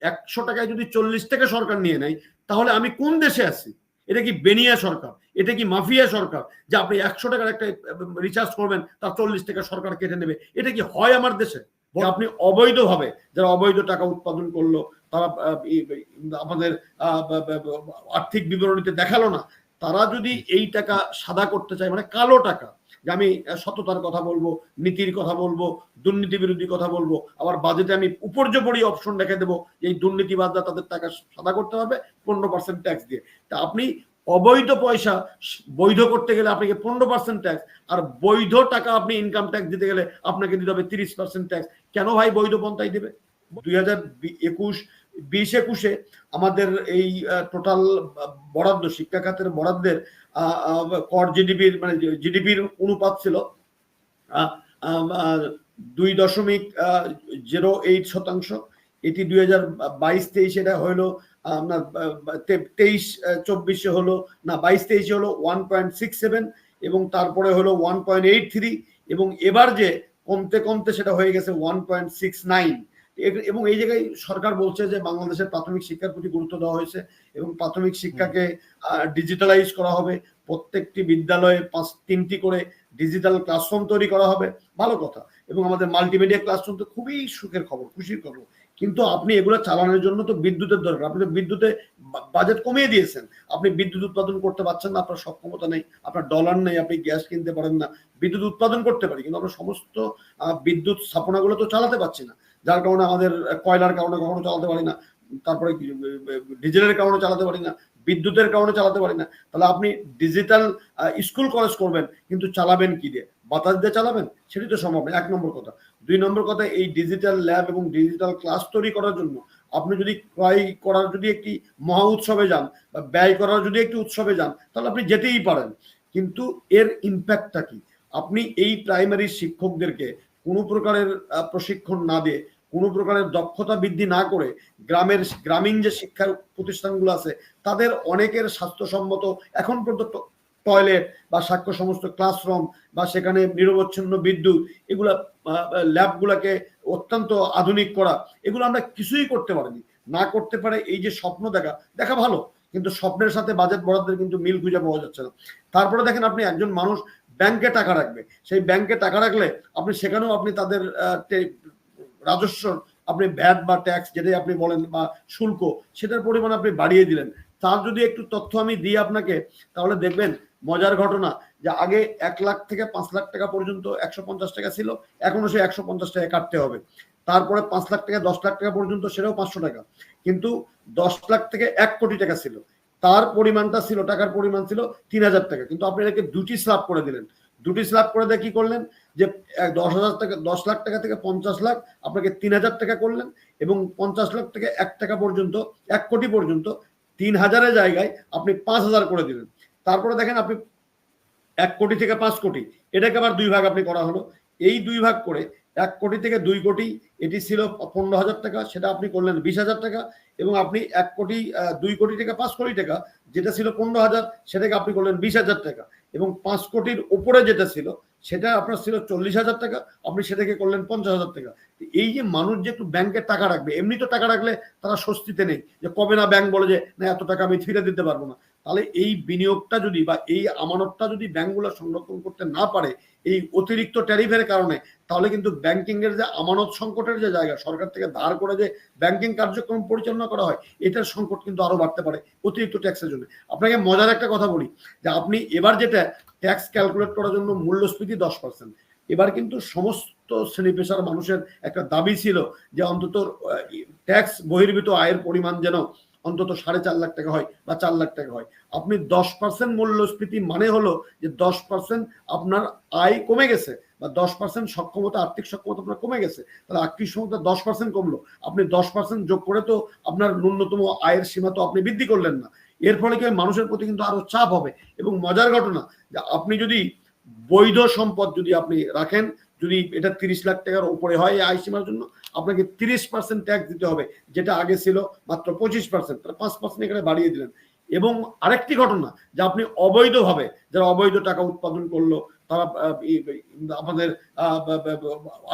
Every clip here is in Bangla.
100 টাকায় যদি 40 টাকা সরকার নিয়ে নেয়, তাহলে আমি কোন দেশে আছি? এটা কি বেনিয়া সরকার? এটা কি মাফিয়া সরকার? যে আপনি 100 টাকার একটা রিচার্জ করবেন, তার 40 টাকা সরকার কেটে নেবে? এটা কি হয় আমার দেশে? আপনি অবৈধভাবে যারা অবৈধ টাকা উৎপাদন করলো, তারা আমাদের আর্থিক বিবরণীতে দেখালো না, তারা যদি এই টাকা সাদা করতে চায়, মানে কালো টাকা, যে আমি সততার কথা বলবো, নীতির কথা বলবো, দুর্নীতি বিরোধী কথা বলবো, আবার বাজেটে আমি উপর্যপরি অপশন রেখে দেবো এই দুর্নীতিবাজরা তাদের টাকা সাদা করতে হবে 15% ট্যাক্স দিয়ে। তা আপনি অবৈধ পয়সা বৈধ করতে গেলে আপনাকে 15% ট্যাক্স, আর বৈধ টাকা আপনি ইনকাম ট্যাক্স দিতে গেলে আপনাকে দিতে হবে 30% ট্যাক্স। কেন ভাই বৈধ পন্থাই দেবে? 2021 আমাদের এই টোটাল বরাদ্দ, শিক্ষা খাতের বরাদ্দের কর জিডিপির, মানে জিডিপির অনুপাত ছিল 2.08%। এটি 2022-23 এটা হলো আপনার 23-24 হলো না, 22-23 হলো 1.67, এবং তারপরে হলো 1.83, এবং এবার যে কমতে কমতে সেটা হয়ে গেছে 1.69। এবং এই জায়গায় সরকার বলছে যে বাংলাদেশের প্রাথমিক শিক্ষার প্রতি গুরুত্ব দেওয়া হয়েছে এবং প্রাথমিক শিক্ষাকে ডিজিটালাইজ করা হবে, প্রত্যেকটি বিদ্যালয়ে 3টি করে ডিজিটাল ক্লাসরুম তৈরি করা হবে। ভালো কথা, এবং আমাদের মাল্টিমিডিয়া ক্লাসরুম তো খুবই সুখের খবর, খুশির খবর। কিন্তু আপনি এগুলো চালানোর জন্য তো বিদ্যুতের দরকার। আপনি তো বিদ্যুতে বাজেট কমিয়ে দিয়েছেন, আপনি বিদ্যুৎ উৎপাদন করতে পারছেন না, আপনার সক্ষমতা নেই, আপনার ডলার নেই, আপনি গ্যাস কিনতে পারেন না। বিদ্যুৎ উৎপাদন করতে পারি, কিন্তু আমরা সমস্ত বিদ্যুৎ স্থাপনাগুলো তো চালাতে পারছি না, যার কারণে আমাদের কয়লার কারণে কখনো চালাতে পারি না, তারপরে ডিজেলের কারণে চালাতে পারি না, বিদ্যুতের কারণে চালাতে পারি না। তাহলে আপনি ডিজিটাল স্কুল কলেজ করবেন, কিন্তু চালাবেন কি দিয়ে? বাতাস দিয়ে চালাবেন? সেটি তো সম্ভব না, 1 নম্বর কথা। 2 নম্বর কথা, এই ডিজিটাল ল্যাব এবং ডিজিটাল ক্লাস তৈরি করার জন্য আপনি যদি ক্রয় করার যদি একটি মহা উৎসবে যান, বা ব্যয় করার যদি একটি উৎসবে যান, তাহলে আপনি যেতেই পারেন, কিন্তু এর ইম্প্যাক্টটা কি? আপনি এই প্রাইমারি শিক্ষকদেরকে কোনো প্রকারের প্রশিক্ষণ না দিয়ে, কোনো প্রকারের দক্ষতা বৃদ্ধি না করে, গ্রামীণ যে শিক্ষা প্রতিষ্ঠানগুলো আছে তাদের অনেকের স্বাস্থ্যসম্মত এখন পর্যন্ত টয়লেট বা সাক্ষ্য সমস্ত ক্লাসরুম বা সেখানে নিরবচ্ছিন্ন বিদ্যুৎ, এগুলা ল্যাবগুলাকে অত্যন্ত আধুনিক করা, এগুলো আমরা কিছুই করতে পারিনি। না করতে পারে এই যে স্বপ্ন দেখা ভালো, কিন্তু স্বপ্নের সাথে বাজেট বরাদ্দের কিন্তু মিল খুঁজে পাওয়া যাচ্ছে না। তারপরে দেখেন, আপনি একজন মানুষ ব্যাংকে টাকা রাখবে, সেই ব্যাংকে টাকা রাখলে আপনি সেখানেও আপনি তাদের রাজস্ব, আপনি ভ্যাট বা ট্যাক্স যেটাই আপনি বলেন বা শুল্ক, সেটার পরিমাণ আপনি বাড়িয়ে দিলেন। তার যদি একটু তথ্য আমি দিই আপনাকে, তাহলে দেখবেন মজার ঘটনা, যে আগে 1 লাখ থেকে 5 লাখ টাকা পর্যন্ত 150 টাকা ছিল, এখনো সে 150 টাকা কাটতে হবে। তারপরে 5 লাখ থেকে 10 লাখ টাকা পর্যন্ত সেটাও 500 টাকা, কিন্তু 10 লাখ থেকে 1 কোটি টাকা ছিল, তার পরিমাণটা ছিল, টাকার পরিমাণ ছিল 3000 টাকা, কিন্তু আপনি এটাকে 2টি স্ল্যাব করে দিলেন। 2টি স্ল্যাব করে দিয়ে কি করলেন, যে 10,000 টাকা, 10 লাখ টাকা থেকে 50 লাখ আপনাকে 3000 টাকা করলেন, এবং 50 লাখ থেকে 1 টাকা পর্যন্ত, 1 কোটি পর্যন্ত 3000-এর জায়গায় আপনি 5000 করে দিলেন। তারপরে দেখেন, আপনি 1 কোটি থেকে 5 কোটি, এটাকে আবার 2 ভাগ আপনি করা হলো। এই 2 ভাগ করে 1 কোটি থেকে 2 কোটি, এটি ছিল 15,000 টাকা, সেটা আপনি করলেন 20,000 টাকা, এবং আপনি 1 কোটি 2 কোটি থেকে 5 কোটি টাকা, যেটা ছিল 15,000, সেটাকে আপনি করলেন 20,000 টাকা, এবং 5 কোটির উপরে যেটা ছিল সেটা আপনার ছিল 40,000 টাকা, আপনি সেটাকে করলেন 50,000 টাকা। এই যে মানুষ যে একটু ব্যাংকে টাকা রাখবে, এমনি তো টাকা রাখলে তারা স্বস্তিতে নেই, যে কবে না ব্যাংক বলে যে না এত টাকা আমি ফিরে দিতে পারবো না। তাহলে এই বিনিয়োগটা যদি বা এই আমানতটা যদি ব্যাংকগুলো সংরক্ষণ করতে না পারে এই অতিরিক্ত ট্যারিফের কারণে, তাহলে কিন্তু ব্যাংকিং এর যে আমানত সংকটের যে জায়গা, সরকার থেকে ধার করে যে ব্যাংকিং কার্যক্রম পরিচালনা করা হয়, এটার সংকট কিন্তু আরো বাড়তে পারে অতিরিক্ত ট্যাক্সের জন্য। আপনাকে মজার একটা কথা বলি, যে আপনি এবার যেটা ট্যাক্স ক্যালকুলেট করার জন্য মূল্যস্ফীতি 10%, এবার কিন্তু সমস্ত শ্রেণী পেশার মানুষের একটা দাবি ছিল যে অন্তত ট্যাক্স বহির্ভূত আয়ের পরিমাণ যেন অন্তত 4.5 লাখ টাকা হয় বা 4 লাখ টাকা হয়। আপনি 10% মূল্যস্ফীতি মানে হলো যে 10% আপনার আয় কমে গেছে, বা 10% সক্ষমতা, আর্থিক সক্ষমতা আপনার কমে গেছে। তাহলে আর্থিক সক্ষমতা 10% কমলো, আপনি 10% যোগ করে তো আপনার ন্যূনতম আয়ের সীমা তো আপনি বৃদ্ধি করলেন না। এর ফলে কি মানুষের প্রতি কিন্তু আরো চাপ হবে। এবং মজার ঘটনা, যে আপনি যদি বৈধ সম্পদ যদি আপনি রাখেন, যদি এটা 30 লাখ টাকার উপরে হয় এই আয় সীমার জন্য, আপনাকে 30% ট্যাক্স দিতে হবে, যেটা আগে ছিল মাত্র 25%, তাহলে 5% এখানে বাড়িয়ে দিলেন। এবং আরেকটি ঘটনা, যে আপনি অবৈধভাবে যারা অবৈধ টাকা উৎপাদন করলো, তারা আমাদের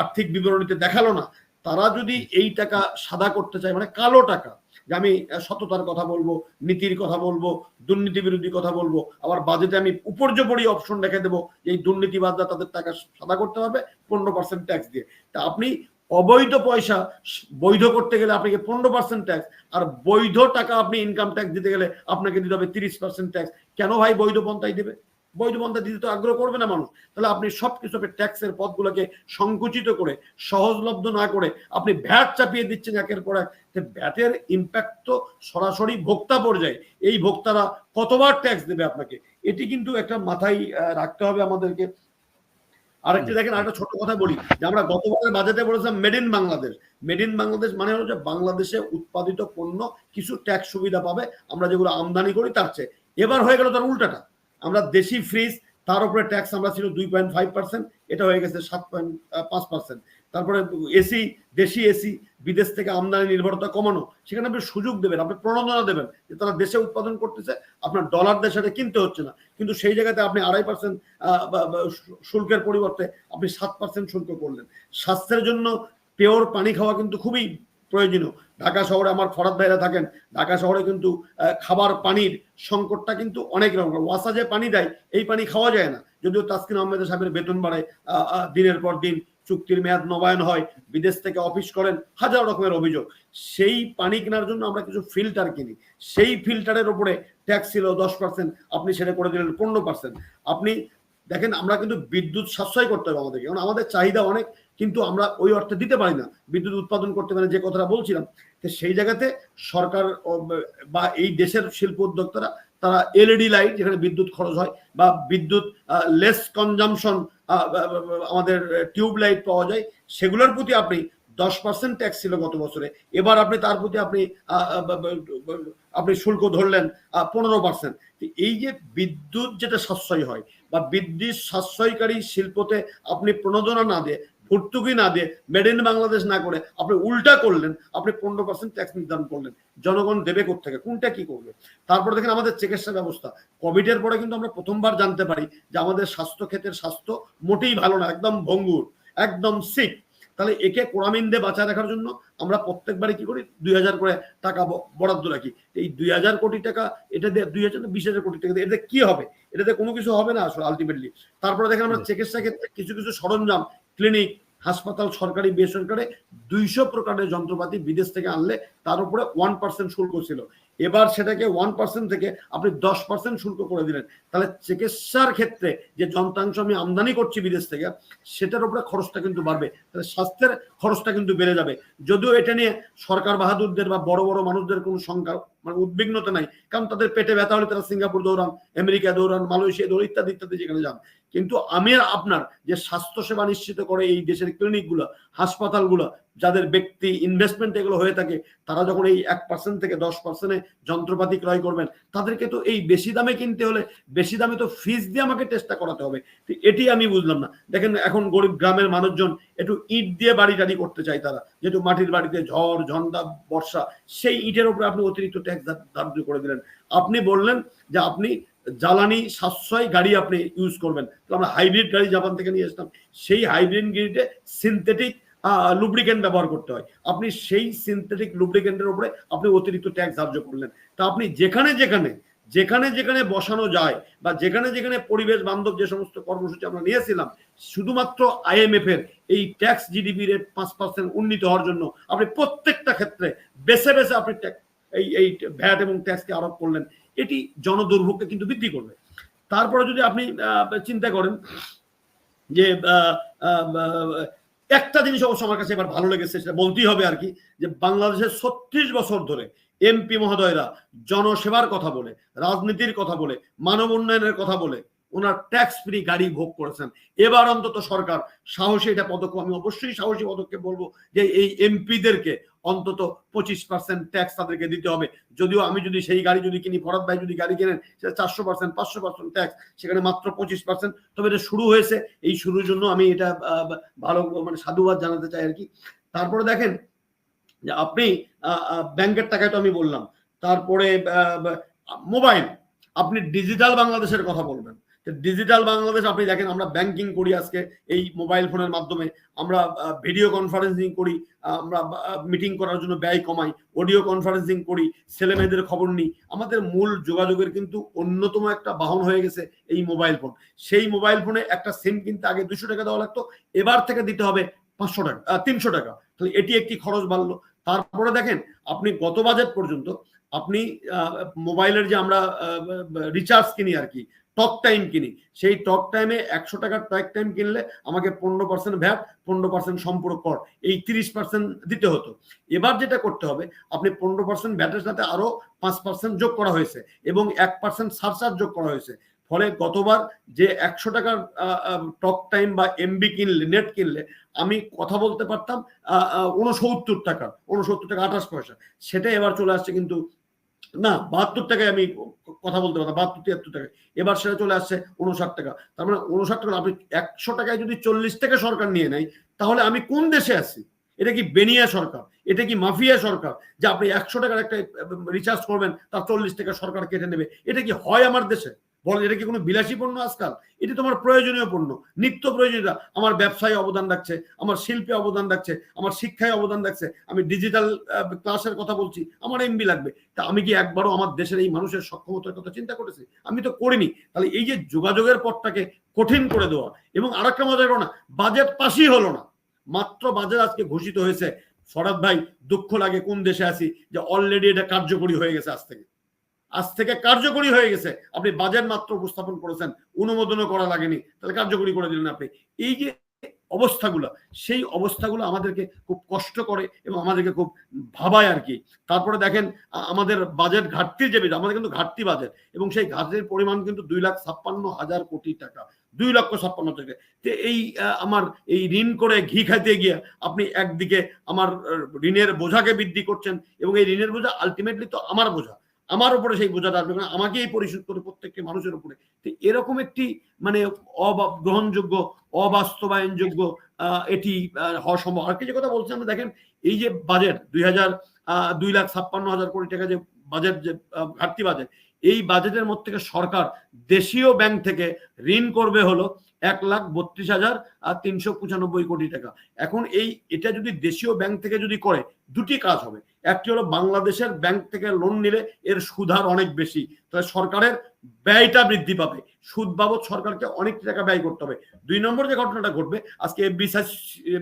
আর্থিক বিবরণীতে দেখালো না, তারা যদি এই টাকা সাদা করতে চায়, মানে কালো টাকা, যে আমি সততার কথা বলবো, নীতির কথা বলবো, দুর্নীতি বিরোধী কথা বলবো, আবার বাজেটে আমি উপর্যপরি অপশন রেখে দেবো এই দুর্নীতিবাদরা তাদের টাকা সাদা করতে পারবে 15% ট্যাক্স দিয়ে। তা আপনি অবৈধ পয়সা বৈধ করতে গেলে আপনাকে 15% ট্যাক্স, আর বৈধ টাকা আপনি ইনকাম ট্যাক্স দিতে গেলে আপনাকে দিতে হবে 30% ট্যাক্স। কেন ভাই বৈধ পন্থায় দেবে? বৈধ পন্থা দিতে তো আগ্রহ করবে না মানুষ। তাহলে আপনি সবকিছু ট্যাক্সের পদগুলোকে সংকুচিত করে, সহজলভ্য না করে আপনি ভ্যাট চাপিয়ে দিচ্ছেন একের পর এক। ভ্যাটের ইম্প্যাক্ট তো সরাসরি ভোক্তা পর্যায়ে, এই ভোক্তারা কতবার ট্যাক্স দেবে আপনাকে, এটি কিন্তু একটা মাথায় রাখতে হবে আমাদেরকে। আরেকটি দেখেন, আরেকটা ছোট কথা বলি, যে আমরা গতবারের বাজেটে বলেছিলাম made in Bangladesh. Made in Bangladesh মানে হলো যে বাংলাদেশে উৎপাদিত পণ্য কিছু ট্যাক্স সুবিধা পাবে আমরা যেগুলো আমদানি করি তার চেয়ে। এবার হয়ে গেল তার উল্টাটা, আমরা দেশি ফ্রিজ তার উপরে ট্যাক্স আমরা ছিল 2.5%, এটা হয়ে গেছে 7.5%। তারপরে এসি, দেশি এসি, বিদেশ থেকে আমদানি নির্ভরতা কমানো, সেখানে আপনি সুযোগ দেবেন, আপনি প্রণোদনা দেবেন যে তারা দেশে উৎপাদন করতেছে, আপনার ডলার দেশে কিনতে হচ্ছে না। কিন্তু সেই জায়গাতে আপনি 2.5% শুল্কের পরিবর্তে আপনি 7% শুল্ক করলেন। স্বাস্থ্যের জন্য পিওর পানি খাওয়া কিন্তু খুবই প্রয়োজনীয়। ঢাকা শহরে আমার ফরাদ ভাইরা থাকেন, ঢাকা শহরে কিন্তু খাবার পানির সংকটটা কিন্তু অনেক রকম। ওয়াসা যে পানি দেয় এই পানি খাওয়া যায় না, যদিও তাসকিন আহমেদ সাহেবের বেতন বাড়ে, দিনের পর দিন চুক্তির মেয়াদ নবায়ন হয়, বিদেশ থেকে অফিস করেন, হাজার রকমের অভিযোগ। সেই পানি কেনার জন্য আমরা কিছু ফিল্টার কিনি, সেই ফিল্টারের উপরে ট্যাক্স ছিল 10%, আপনি সেটা করে দিলেন 15%। আপনি দেখেন, আমরা কিন্তু বিদ্যুৎ সাশ্রয় করতে হবে আমাদেরকে, কারণ আমাদের চাহিদা অনেক, কিন্তু আমরা ওই অর্থে দিতে পারি না বিদ্যুৎ উৎপাদন করতে পারি, যে কথাটা বলছিলাম। তো সেই জায়গাতে সরকার বা এই দেশের শিল্প উদ্যোক্তারা তারা এলইডি লাইট, যেখানে বিদ্যুৎ খরচ হয়, বা বিদ্যুৎ লেস কনজামশন আমাদের টিউব লাইট পাওয়া যায়, সেগুলোর প্রতি আপনি 10% ট্যাক্স ছিল গত বছরে, এবার আপনি তার প্রতি আপনি শুল্ক ধরলেন 15%। এই যে বিদ্যুৎ যেটা সাশ্রয় হয়, বা বিদ্যুৎ সাশ্রয়কারী শিল্পতে আপনি প্রণোদনা না দিয়ে, ভর্তুকি না দিয়ে, মেড ইন বাংলাদেশ না করে আপনি উল্টা করলেন, আপনি 15% ট্যাক্স নির্ধারণ করলেন। জনগণ দেবে কোত্থেকে, কোনটা কি করবে? তারপরে দেখেন আমাদের চিকিৎসা ব্যবস্থা, কোভিডের পরে কিন্তু আমরা প্রথমবার জানতে পারি যে আমাদের স্বাস্থ্য ক্ষেত্রের স্বাস্থ্য মোটেই ভালো না, একদম ভঙ্গুর, একদম সিক। তাহলে একে কোরামিন দিয়ে বাঁচায় রাখার জন্য আমরা প্রত্যেকবারই কি করি, 2000 করে টাকা বরাদ্দ রাখি। এই 2000 কোটি টাকা, এটা দিয়ে 2000 কোটি টাকা, এটাতে কি হবে? এটাতে কোনো কিছু হবে না আসলে আলটিমেটলি। তারপরে দেখেন আমরা চিকিৎসা ক্ষেত্রে কিছু কিছু সরঞ্জাম, ক্লিনিক, হাসপাতাল, সরকারি বেসরকারি 200 প্রকারের যন্ত্রপাতি বিদেশ থেকে আনলে তার উপরে 1% শুল্ক ছিল, এবার সেটাকে 1% থেকে আপনি 10% শুল্ক করে দিলেন। তাহলে চিকিৎসার ক্ষেত্রে যে যন্ত্রাংশ আমি আমদানি করছি বিদেশ থেকে, সেটার উপরে খরচটা কিন্তু বাড়বে, তাহলে স্বাস্থ্যের খরচটা কিন্তু বেড়ে যাবে। যদিও এটা নিয়ে সরকার বাহাদুরদের বা বড় বড় মানুষদের কোনো সংখ্যা মানে উদ্বিগ্নতা নাই, কারণ তাদের পেটে ব্যথা হলে তারা সিঙ্গাপুর দৌড়ান, আমেরিকা দৌড়ান, মালয়েশিয়া দৌড়ান, ইত্যাদি ইত্যাদি যেখানে যান। কিন্তু আমি আপনার যে স্বাস্থ্যসেবা নিশ্চিত করে এই দেশের ক্লিনিকগুলো, হাসপাতালগুলো, যাদের ব্যক্তি ইনভেস্টমেন্ট এগুলো হয়ে থাকে, তারা যখন এই 1% থেকে 10% যন্ত্রপাতি ক্রয় করবেন, তাদেরকে তো এই বেশি দামে কিনতে হলে বেশি দামে তো ফিস দিয়ে আমাকে টেস্টটা করাতে হবে। এটি আমি বুঝলাম না। দেখেন এখন গরিব গ্রামের মানুষজন একটু ইট দিয়ে বাড়ি টাড়ি করতে চায়, তারা যেহেতু মাটির বাড়িতে ঝড় ঝন্ডা বর্ষা, সেই ইটের উপরে আপনি অতিরিক্ত ট্যাক্স ধার্য করে দিলেন। আপনি বললেন যে আপনি জ্বালানি সাশ্রয় গাড়ি আপনি ইউজ করবেন, তো আমরা হাইব্রিড গাড়ি জাপান থেকে নিয়ে আসলাম, সেই হাইব্রিড গাড়িতে সিনথেটিক লুব্রিকেন্ট ব্যবহার করতে হয়, আপনি সেই সিনথেটিক লুব্রিকেন্টের উপরে আপনি অতিরিক্ত ট্যাক্স ধার্য করলেন। তা আপনি যেখানে যেখানে যেখানে যেখানে বসানো যায়, বা যেখানে যেখানে পরিবেশ বান্ধব যে সমস্ত কর্মসূচি আমরা নিয়েছিলাম, শুধুমাত্র IMF এর এই ট্যাক্স জিডিপি রেট 5% উন্নীত হওয়ার জন্য আপনি প্রত্যেকটা ক্ষেত্রে বেছে বেছে আপনি এই ভ্যাট এবং ট্যাক্সকে আরোপ করলেন, এটি জনদুর্ভোগকে কিন্তু বৃদ্ধি করবে। তারপরে যদি আপনি চিন্তা করেন যে একটা জিনিস অবশ্য আমার কাছে এবার ভালো লেগেছে, সেটা বলতেই হবে আর কি, যে বাংলাদেশের 36 বছর ধরে এমপি মহোদয়রা জনসেবার কথা বলে, রাজনীতির কথা বলে, মানব উন্নয়নের কথা বলে ওনার ট্যাক্স ফ্রি গাড়ি ভোগ করেছেন। এবার অন্তত সরকার সাহসী এটা পদক্ষেপ, আমি অবশ্যই সাহসী পদক্ষেপ বলবো, যে এই এমপিদেরকে অন্তত 25% ট্যাক্স তাদেরকে দিতে হবে। যদিও আমি যদি সেই গাড়ি যদি কিনি, ফরাদ ভাই যদি গাড়ি কেনেন, সেটা 400% 500% ট্যাক্স, সেখানে মাত্র 25%। তবে এটা শুরু হয়েছে, এই শুরুর জন্য আমি এটা ভালো মানে সাধুবাদ জানাতে চাই আর কি। তারপরে দেখেন যে আপনি ব্যাংকের টাকায় তো আমি বললাম, তারপরে মোবাইল, আপনি ডিজিটাল বাংলাদেশের কথা বলবেন, ডিজিটাল বাংলাদেশ আপনি দেখেন, আমরা ব্যাংকিং করি আজকে এই মোবাইল ফোনের মাধ্যমে, আমরা ভিডিও কনফারেন্সিং করি, আমরা মিটিং করার জন্য ব্যয় কমাই, অডিও কনফারেন্সিং করি, ছেলে মেয়েদের খবর নিই। আমাদের মূল যোগাযোগের কিন্তু অন্যতম একটা বাহন হয়ে গেছে এই মোবাইল ফোন। সেই মোবাইল ফোনে একটা সিম কিনতে আগে 200 টাকা দেওয়া লাগতো, এবার থেকে দিতে হবে 500 টাকা, 300 টাকা। তাহলে এটি একটি খরচ বাড়লো। তারপরে দেখেন আপনি গত বাজেট পর্যন্ত আপনি মোবাইলের যে আমরা রিচার্জ কিনি আর কি, টক টাইম কিনি, সেই টক টাইমে 100 টাকার টক টাইম কিনলে আমাকে 15% ভ্যাট, 15% সম্পূরক কর, এই 30% দিতে হতো। এবার যেটা করতে হবে, আপনি 15% ভ্যাটের সাথে আরো 5% যোগ করা হয়েছে এবং 1% সারচার্জ যোগ করা হয়েছে। ফলে গতবার যে 100 টাকার টক টাইম বা এমবি কিনলে, নেট কিনলে আমি কথা বলতে পারতাম 69 টাকা, 28 পয়সা, সেটা এবার চলে আসছে কিন্তু না 72 টাকায় আমি কথা বলতে পারতাম, 72-73 টাকায়, এবার সেটা চলে আসছে 59 টাকা। তার মানে 59 টাকা, আপনি 100 টাকায় যদি 40 টাকা সরকার নিয়ে নেয়, তাহলে আমি কোন দেশে আছি? এটা কি বেনিয়া সরকার? এটা কি মাফিয়া সরকার যে আপনি 100 টাকার একটা রিচার্জ করবেন, তার 40 টাকা সরকার কেটে নেবে? এটা কি হয় আমার দেশে? বলেন, এটা কি কোনো বিলাসী পণ্য আজকাল? এটি তোমার প্রয়োজনীয় পণ্য, নিত্য প্রয়োজনীয়তা। আমার ব্যবসায় অবদান রাখছে, আমার শিল্পে অবদান রাখছে, আমার শিক্ষায় অবদান রাখছে, আমি ডিজিটাল ক্লাসের কথা বলছি, আমার এমবি লাগবে। তা আমি কি একবারও আমার দেশের এই মানুষের সক্ষমতার কথা চিন্তা করেছি? আমি তো করিনি। তাহলে এই যে যোগাযোগের পথটাকে কঠিন করে দেওয়া, এবং আরেকটা মজার ঘটনা, বাজেট পাসই হলো না, মাত্র বাজেট আজকে ঘোষিত হয়েছে। ফরাদ ভাই, দুঃখ লাগে কোন দেশে আছি যে অলরেডি এটা কার্যকরী হয়ে গেছে, আজ থেকে কার্যকরী হয়ে গেছে। আপনি বাজেট মাত্র উপস্থাপন করেছেন, অনুমোদনও করা লাগেনি, তাহলে কার্যকরী করে দিলেন আপনি। এই যে অবস্থাগুলো, সেই অবস্থাগুলো আমাদেরকে খুব কষ্ট করে এবং আমাদেরকে খুব ভাবায় আর কি। তারপরে দেখেন আমাদের বাজেট ঘাটতির যে, আমাদের কিন্তু ঘাটতি বাজেট, এবং সেই ঘাটতির পরিমাণ কিন্তু 2,56,000 কোটি টাকা, 2,56,000 টাকা। এই আমার এই ঋণ করে ঘি খাইতে গিয়ে আপনি একদিকে আমার ঋণের বোঝাকে বৃদ্ধি করছেন, এবং এই ঋণের বোঝা আলটিমেটলি তো আমার বোঝা, আমার উপরে সেই বোঝাটা আসবে, কারণ আমাকেই পরিশোধ করে প্রত্যেকটি মানুষের উপরে। এরকম একটি মানে গ্রহণযোগ্য, অবাস্তবায়নযোগ্য এটি হওয়া সম্ভব। আর কিছু কথা বলছি আমরা, দেখেন এই যে বাজেট 2,56,000 কোটি টাকা যে বাজেট, যে ঘাটতি বাজেট, এই বাজেটের মধ্যে থেকে সরকার দেশীয় ব্যাংক থেকে ঋণ করবে হলো 1,32,395 কোটি টাকা। এখন এটা যদি দেশীয় ব্যাংক থেকে যদি করে, দুটি কাজ হবে। একটি হলো বাংলাদেশের ব্যাংক থেকে লোন নিলে এর সুদ হার অনেক বেশি, তাহলে সরকারের ব্যয়টা বৃদ্ধি পাবে, সুদ বাবদ সরকারকে অনেক টাকা ব্যয় করতে হবে। 2 নম্বর যে ঘটনাটা ঘটবে, আজকে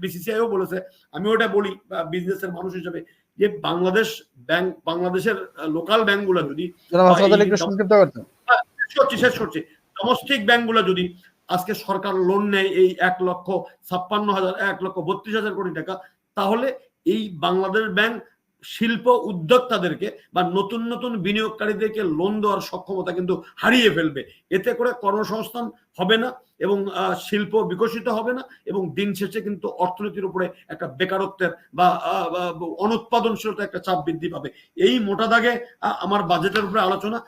বিসিসিআইও বলেছে, আমি ওটা বলি বিজনেসের মানুষ হিসেবে, যে বাংলাদেশ ব্যাংক, বাংলাদেশের লোকাল ব্যাংকগুলো যদি, শেষ করছি, ডোমেস্টিক ব্যাংকগুলো যদি আজকে সরকার লোন নেয় এই 1,56,000 কোটি টাকা, তাহলে এই বাংলাদেশ ব্যাংক শিল্প উদ্যোক্তাদেরকে বা নতুন নতুন বিনিয়োগকারীদেরকে লোন দেওয়ার সক্ষমতা কিন্তু হারিয়ে ফেলবে। এতে করে কর্মসংস্থান হবে না এবং শিল্প বিকশিত হবে না, এবং দিন শেষে কিন্তু অর্থনীতির উপরে একটা বেকারত্বের বা অনুৎপাদনশীলতা একটা চাপ বৃদ্ধি পাবে। এই মোটা দাগে আমার বাজেটের উপরে আলোচনা।